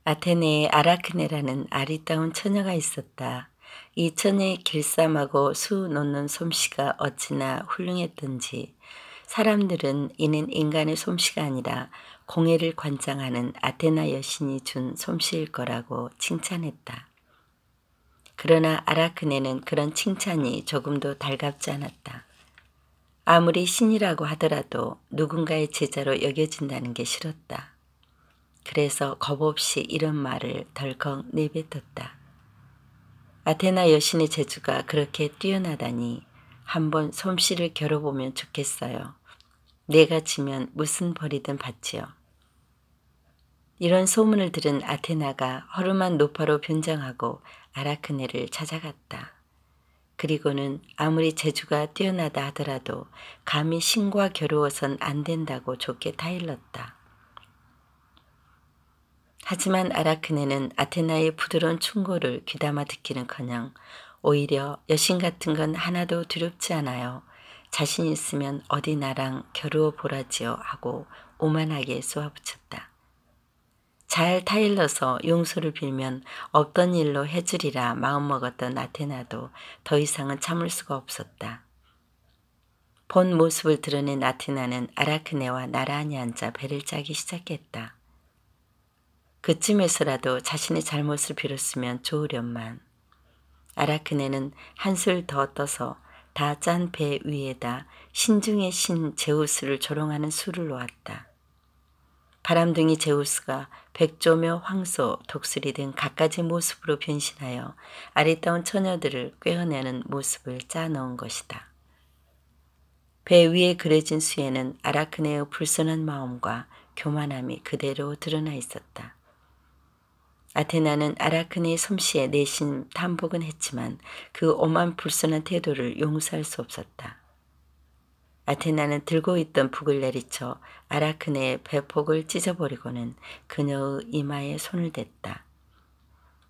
아테네에 아라크네라는 아리따운 처녀가 있었다. 이 처녀의 길쌈하고 수 놓는 솜씨가 어찌나 훌륭했던지 사람들은 이는 인간의 솜씨가 아니라 공예를 관장하는 아테나 여신이 준 솜씨일 거라고 칭찬했다. 그러나 아라크네는 그런 칭찬이 조금도 달갑지 않았다. 아무리 신이라고 하더라도 누군가의 제자로 여겨진다는 게 싫었다. 그래서 겁없이 이런 말을 덜컥 내뱉었다. 아테나 여신의 재주가 그렇게 뛰어나다니 한번 솜씨를 겨뤄보면 좋겠어요. 내가 지면 무슨 벌이든 받지요. 이런 소문을 들은 아테나가 허름한 노파로 변장하고 아라크네를 찾아갔다. 그리고는 아무리 재주가 뛰어나다 하더라도 감히 신과 겨루어선 안 된다고 좋게 타일렀다. 하지만 아라크네는 아테나의 부드러운 충고를 귀담아 듣기는커녕 오히려 여신 같은 건 하나도 두렵지 않아요. 자신 있으면 어디 나랑 겨루어 보라지요 하고 오만하게 쏘아붙였다. 잘 타일러서 용서를 빌면 없던 일로 해주리라 마음먹었던 아테나도 더 이상은 참을 수가 없었다. 본 모습을 드러낸 아테나는 아라크네와 나란히 앉아 배를 짜기 시작했다. 그쯤에서라도 자신의 잘못을 빌었으면 좋으련만. 아라크네는 한술 더 떠서 다 짠 배 위에다 신중의 신 제우스를 조롱하는 술을 놓았다. 바람둥이 제우스가 백조며 황소, 독수리 등 갖가지 모습으로 변신하여 아리따운 처녀들을 꿰어내는 모습을 짜 넣은 것이다. 배 위에 그려진 수에는 아라크네의 불손한 마음과 교만함이 그대로 드러나 있었다. 아테나는 아라크네의 솜씨에 내심 탐복은 했지만 그 오만 불손한 태도를 용서할 수 없었다. 아테나는 들고 있던 북을 내리쳐 아라크네의 배폭을 찢어버리고는 그녀의 이마에 손을 댔다.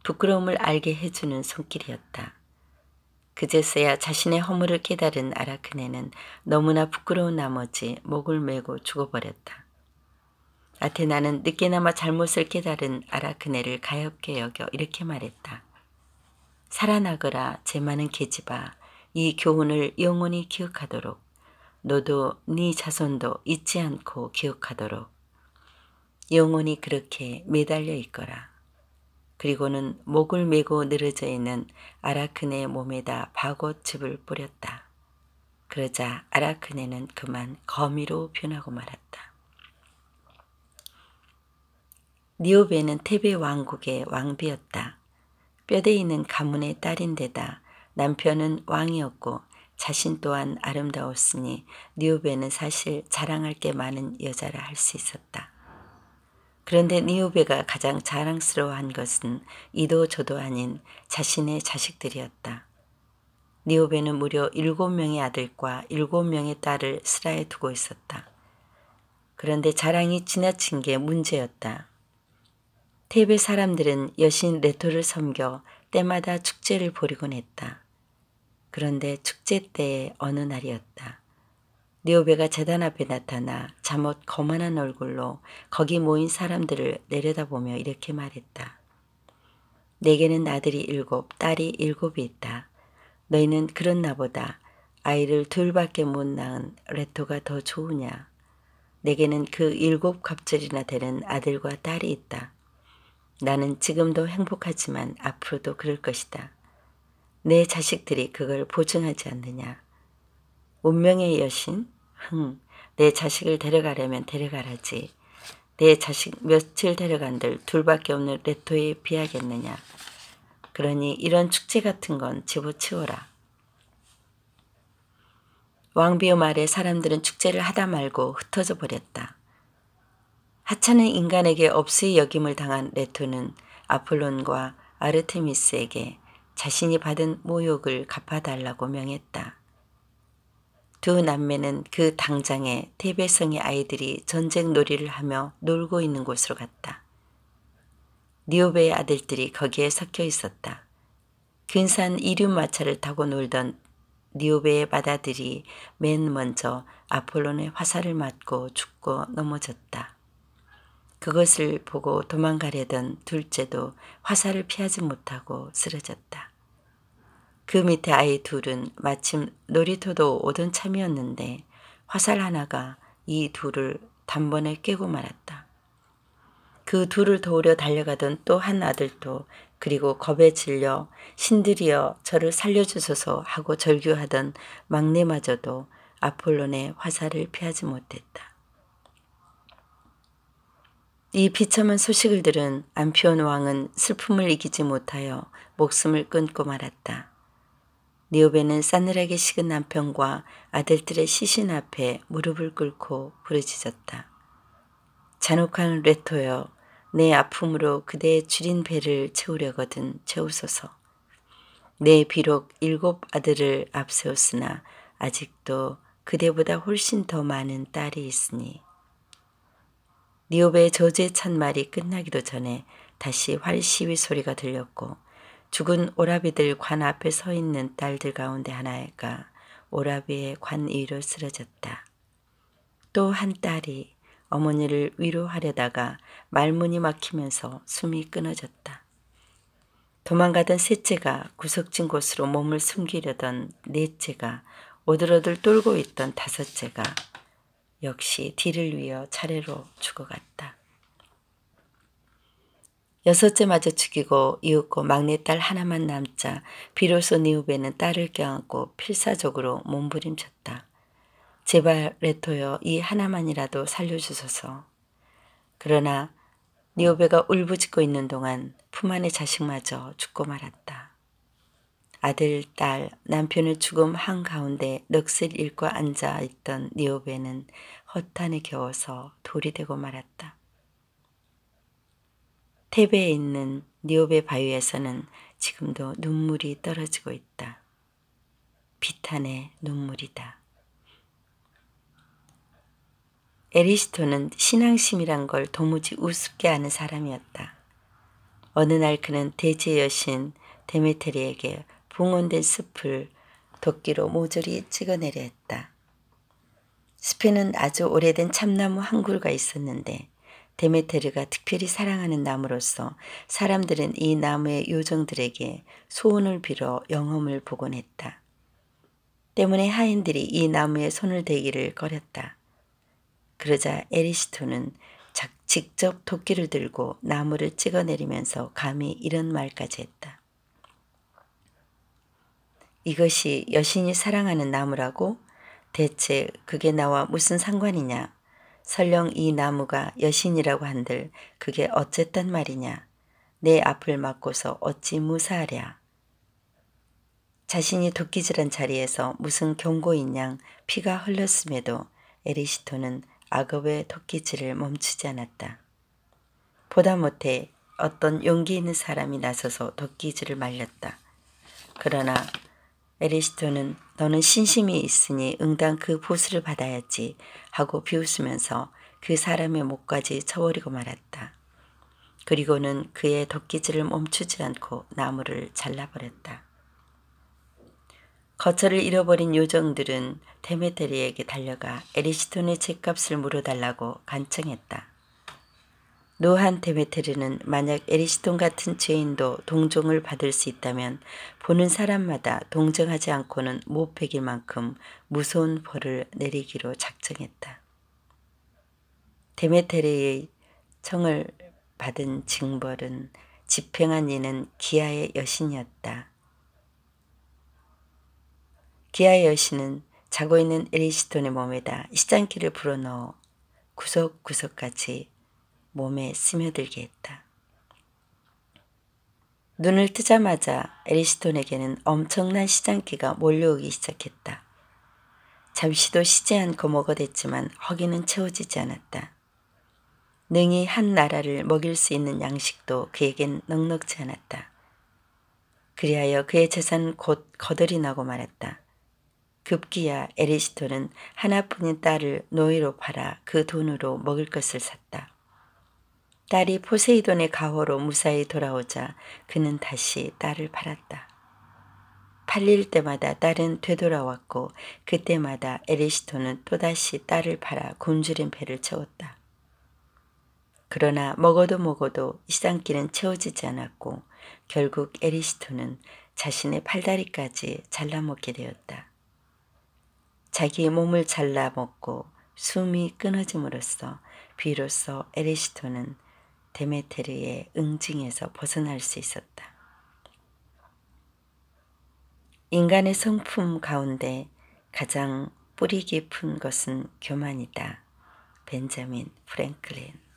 부끄러움을 알게 해주는 손길이었다. 그제서야 자신의 허물을 깨달은 아라크네는 너무나 부끄러운 나머지 목을 메고 죽어버렸다. 아테나는 늦게나마 잘못을 깨달은 아라크네를 가엾게 여겨 이렇게 말했다. 살아나거라 제 많은 계집아, 이 교훈을 영원히 기억하도록, 너도 네 자손도 잊지 않고 기억하도록 영원히 그렇게 매달려 있거라. 그리고는 목을 메고 늘어져 있는 아라크네의 몸에다 박옷즙을 뿌렸다. 그러자 아라크네는 그만 거미로 변하고 말았다. 니오베는 테베 왕국의 왕비였다. 뼈대 있는 가문의 딸인데다 남편은 왕이었고 자신 또한 아름다웠으니 니오베는 사실 자랑할 게 많은 여자라 할 수 있었다. 그런데 니오베가 가장 자랑스러워한 것은 이도 저도 아닌 자신의 자식들이었다. 니오베는 무려 7명의 아들과 7명의 딸을 슬하에 두고 있었다. 그런데 자랑이 지나친 게 문제였다. 테베 사람들은 여신 레토를 섬겨 때마다 축제를 벌이곤 했다. 그런데 축제 때의 어느 날이었다. 니오베가 제단 앞에 나타나 잠옷 거만한 얼굴로 거기 모인 사람들을 내려다보며 이렇게 말했다. 내게는 아들이 7, 딸이 7이 있다. 너희는 그런 나보다 아이를 둘밖에 못 낳은 레토가 더 좋으냐. 내게는 그 7 갑절이나 되는 아들과 딸이 있다. 나는 지금도 행복하지만 앞으로도 그럴 것이다. 내 자식들이 그걸 보증하지 않느냐. 운명의 여신? 내 자식을 데려가려면 데려가라지. 내 자식 며칠 데려간들 둘밖에 없는 레토에 비하겠느냐. 그러니 이런 축제 같은 건 집어치워라. 왕비의 말에 사람들은 축제를 하다 말고 흩어져 버렸다. 하찮은 인간에게 없이 여김을 당한 레토는 아폴론과 아르테미스에게 자신이 받은 모욕을 갚아달라고 명했다. 두 남매는 그 당장에 테베성의 아이들이 전쟁 놀이를 하며 놀고 있는 곳으로 갔다. 니오베의 아들들이 거기에 섞여 있었다. 근사한 이륜마차를 타고 놀던 니오베의 맏아들이 맨 먼저 아폴론의 화살을 맞고 죽고 넘어졌다. 그것을 보고 도망가려던 둘째도 화살을 피하지 못하고 쓰러졌다. 그 밑에 아이 둘은 마침 놀이터도 오던 참이었는데 화살 하나가 이 둘을 단번에 깨고 말았다. 그 둘을 도우려 달려가던 또 한 아들도 그리고 겁에 질려 신들이여 저를 살려주소서 하고 절규하던 막내마저도 아폴론의 화살을 피하지 못했다. 이 비참한 소식을 들은 안피온 왕은 슬픔을 이기지 못하여 목숨을 끊고 말았다. 니오베는 싸늘하게 식은 남편과 아들들의 시신 앞에 무릎을 꿇고 부르짖었다. 잔혹한 레토여, 내 아픔으로 그대의 줄인 배를 채우려거든 채우소서. 내 비록 7 아들을 앞세웠으나 아직도 그대보다 훨씬 더 많은 딸이 있으니. 니오베의 저주에 찬 말이 끝나기도 전에 다시 활 시위 소리가 들렸고 죽은 오라비들 관 앞에 서 있는 딸들 가운데 하나가 오라비의 관 위로 쓰러졌다. 또 한 딸이 어머니를 위로하려다가 말문이 막히면서 숨이 끊어졌다. 도망가던 셋째가 구석진 곳으로 몸을 숨기려던 넷째가 오들오들 떨고 있던 다섯째가 역시 뒤를 위어 차례로 죽어갔다. 여섯째마저 죽이고 이윽고 막내딸 하나만 남자 비로소 니오베는 딸을 껴안고 필사적으로 몸부림쳤다. 제발 레토여 이 하나만이라도 살려주소서. 그러나 니오베가 울부짖고 있는 동안 품 안의 자식마저 죽고 말았다. 아들, 딸, 남편의 죽음 한가운데 넋을 잃고 앉아있던 니오베는 허탄에 겨워서 돌이 되고 말았다. 테베에 있는 니오베 바위에서는 지금도 눈물이 떨어지고 있다. 비탄의 눈물이다. 에리스토는 신앙심이란 걸 도무지 우습게 아는 사람이었다. 어느 날 그는 대지의 여신 데메테리에게 붕온된 숲을 도끼로 모조리 찍어내려 했다. 숲에는 아주 오래된 참나무 한 그루가 있었는데 데메테르가 특별히 사랑하는 나무로서 사람들은 이 나무의 요정들에게 소원을 빌어 영험을 보곤 했다. 때문에 하인들이 이 나무에 손을 대기를 꺼렸다. 그러자 에리스토는 직접 도끼를 들고 나무를 찍어내리면서 감히 이런 말까지 했다. 이것이 여신이 사랑하는 나무라고? 대체 그게 나와 무슨 상관이냐? 설령 이 나무가 여신이라고 한들 그게 어쨌단 말이냐? 내 앞을 막고서 어찌 무사하랴? 자신이 도끼질한 자리에서 무슨 경고인 양 피가 흘렀음에도 에리스토는 악업의 도끼질을 멈추지 않았다. 보다 못해 어떤 용기 있는 사람이 나서서 도끼질을 말렸다. 그러나 에리스토는 너는 신심이 있으니 응당 그 보수를 받아야지 하고 비웃으면서 그 사람의 목까지 쳐버리고 말았다. 그리고는 그의 도끼질을 멈추지 않고 나무를 잘라버렸다. 거처를 잃어버린 요정들은 데메테리에게 달려가 에리스톤의 죗값을 물어달라고 간청했다. 노한 데메테르는 만약 에리스톤 같은 죄인도 동정을 받을 수 있다면 보는 사람마다 동정하지 않고는 못 베길 만큼 무서운 벌을 내리기로 작정했다. 데메테르의 청을 받은 징벌은 집행한 이는 기아의 여신이었다. 기아의 여신은 자고 있는 에리스톤의 몸에다 시장기를 불어넣어 구석구석까지 몸에 스며들게 했다. 눈을 뜨자마자 에리스톤에게는 엄청난 시장기가 몰려오기 시작했다. 잠시도 쉬지 않고 먹어댔지만 허기는 채워지지 않았다. 능히 한 나라를 먹일 수 있는 양식도 그에겐 넉넉지 않았다. 그리하여 그의 재산은 곧 거덜이 나고 말았다. 급기야 에리스토는 하나뿐인 딸을 노예로 팔아 그 돈으로 먹을 것을 샀다. 딸이 포세이돈의 가호로 무사히 돌아오자 그는 다시 딸을 팔았다. 팔릴 때마다 딸은 되돌아왔고 그때마다 에리스토는 또다시 딸을 팔아 굶주린 배를 채웠다. 그러나 먹어도 이 쌍끼는 채워지지 않았고 결국 에리스토는 자신의 팔다리까지 잘라먹게 되었다. 자기의 몸을 잘라먹고 숨이 끊어짐으로써 비로소 에리스토는 데메테르의 응징에서 벗어날 수 있었다. 인간의 성품 가운데 가장 뿌리 깊은 것은 교만이다. 벤자민 프랭클린.